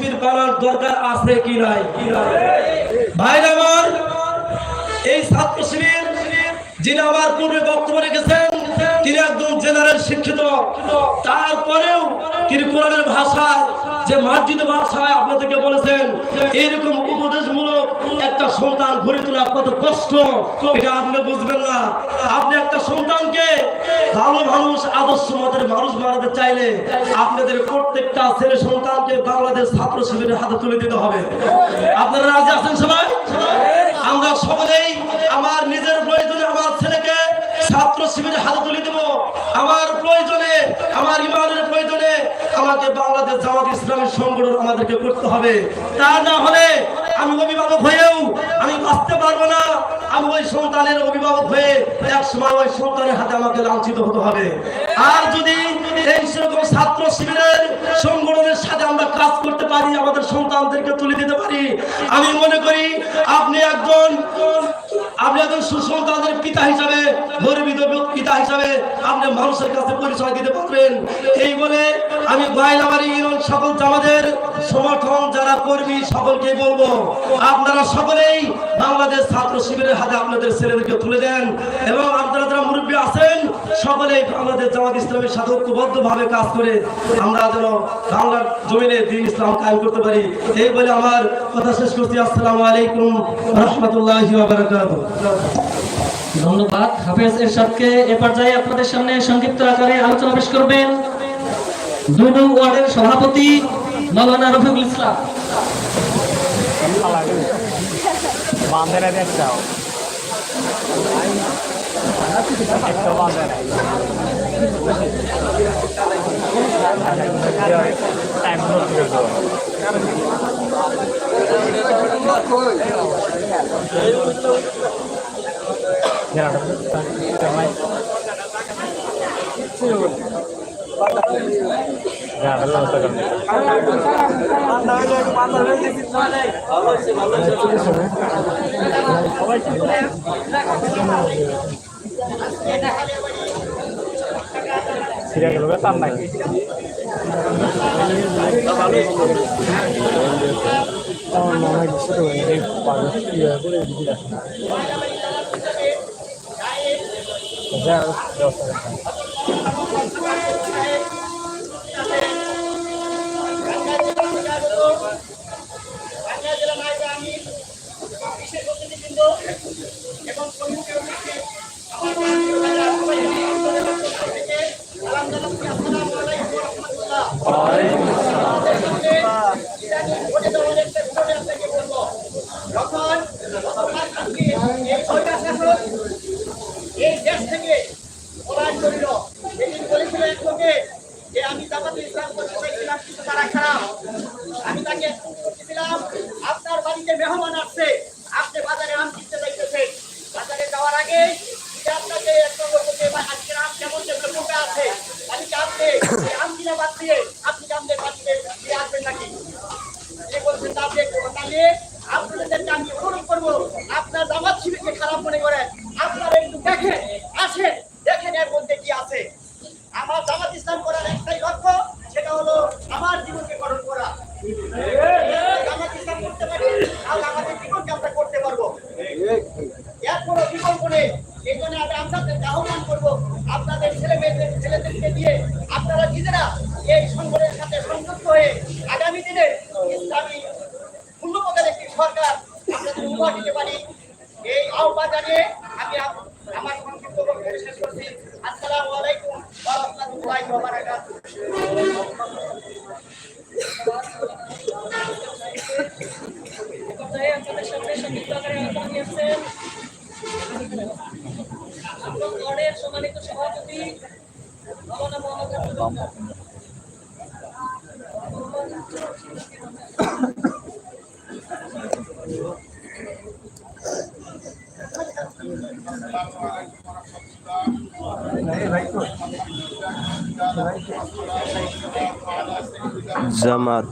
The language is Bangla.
মসজিদ বানানোর দরকার আছে কি নাই? ভাইরা আমার, এই ছাত্র শিবির যিনি আমার পূর্বে বক্তব্য রেখেছেন তিনি একদম জেনারেল শিক্ষিত, তারপরেও তিনি কোরআনের ভাষায় যে মার্জিত ভাষায় আপনাদেরকে বলেছেন এরকম উপদেশমূলক একটা সন্তান গড়ে তোলা কত কষ্ট এটা আপনি বুঝবেন না। আপনি একটা সন্তানকে ভালো মানুষ আদর্শ মতের মানুষ বানাতে চাইলে আপনাদের প্রত্যেকটা ছেলে সন্তানকে বাংলাদেশ ছাত্র শিবিরের হাতে তুলে দিতে হবে। আপনারা রাজি আছেন সবাই? আমরা সকলেই আমার নিজের প্রয়োজনে আমার ছেলেকে ছাত্র শিবিরের হাতে তুলে দেব, আমার প্রয়োজনে আমার ইমানের প্রয়োজনে আমাকে বাংলাদেশ জামাত ইসলামী সংগঠন আমাদেরকে করতে হবে। তা না হলে আমি অভিভাবক হয়েও আমি বাঁচতে পারবো না। আমি ওই সন্তানের অভিভাবক হয়ে এক সময় ওই সন্তানের হাতে আমাকে লাঞ্ছিত হতে হবে। আর যদি এই সেরকম ছাত্র শিবিরের সংগঠনের সাথে আমরা কাজ করতে পারি, আমাদের সন্তানদেরকে তুলে দিতে পারি, আমি মনে করি আপনি একজন সুসন্তানের পিতা হিসাবে, গর্বিত পিতা হিসাবে আপনি মানুষের কাছে পরিচয় দিতে পারবেন। এই বলে আমি বাইলাবাড়ি ইউনিয়ন সকল জামাতের সমর্থন যারা কর্মী সকলকে বলবো, আপনারা সকলেই বাংলাদেশ ছাত্র শিবিরের হাতে আপনাদের ছেলেদেরকে তুলে দেন এবং আপনারা যারা মুরব্বী আছেন সকলেই বাংলাদেশ জামাত ইসলামের সাথে ঐক্যবদ্ধভাবে কাজ করে আমরা যেন বাংলার জমিনে দ্বীন ইসলাম কায়েম করতে পারি। এই বলে আমার কথা শেষ করছি। আসসালামু আলাইকুম ওয়া রাহমাতুল্লাহি ওয়া বারাকাতুহু। ধন্যবাদ। হাফেজ এরশাদকে এ পর্যায়ে আপনাদের সামনে সংক্ষিপ্ত আকারে আলোচনা পেশ করবেন ২ নং ওয়ার্ডের সভাপতি মাওলানা রফিকুল ইসলাম। এই দেশ থেকে পলায়ন করিল, সেদিন বলেছিল এক লোকে যে আমি জামাতে ইসলাম করতে চাইছিলাম কিন্তু তারা খারাপ। আমি তাকে বলেছিলাম আপনার বাড়িতে মেহমান আসছে, আপনি বাজারে আম কিনতে যাইতেছেন, বাজারে যাওয়ার আগে আপনাকে একটা লোককে আজকের আম কেমন পোকা আছে, আমি আপনি আম কিনা বাদ দিয়ে আপনি আমাদের বাড়িতে দিয়ে আসবেন নাকি? বলছেন তা দেখবো, তাহলে আপনাদেরকে আমি অনুরোধ করবো আপনার জামাত শিবিরকে খারাপ মনে করেন, আপনারা একটু দেখেন, আসেন, দেখেন এর মধ্যে কি আছে। আমার জামাত ইসলাম করার একটাই লক্ষ্য, সেটা হলো আমার জীবনকে গঠন করা। জামাত ইসলাম করতে পারি, তাহলে আমাদের জীবনকে আমরা করতে পারবো, এর কোনো বিকল্প নেই। এই জন্য আমি আপনাদেরকে আহ্বান করবো, আপনাদের ছেলেদেরকে দিয়ে আপনারা নিজেরা এই সংগঠনের সাথে সংযুক্ত হয়ে আগামী দিনে ইসলামী মূল্যবোধের একটি সরকার আপনাদের উপহার দিতে পারি, এই আহ্বান জানিয়ে আমি আমার সংক্ষিপ্ত বক্তব্য শেষ করছি। আসসালামু আলাইকুম ওয়া রাহমাতুল্লাহি ওয়া বারাকাতুহু। আপনাদের সামনে সংক্ষিপ্ত আকারে আলোচনা নিয়েছেন ওয়ার্ডের সম্মানিত সভাপতি মাওলানা মোহাম্মদ আব্দুল জামাত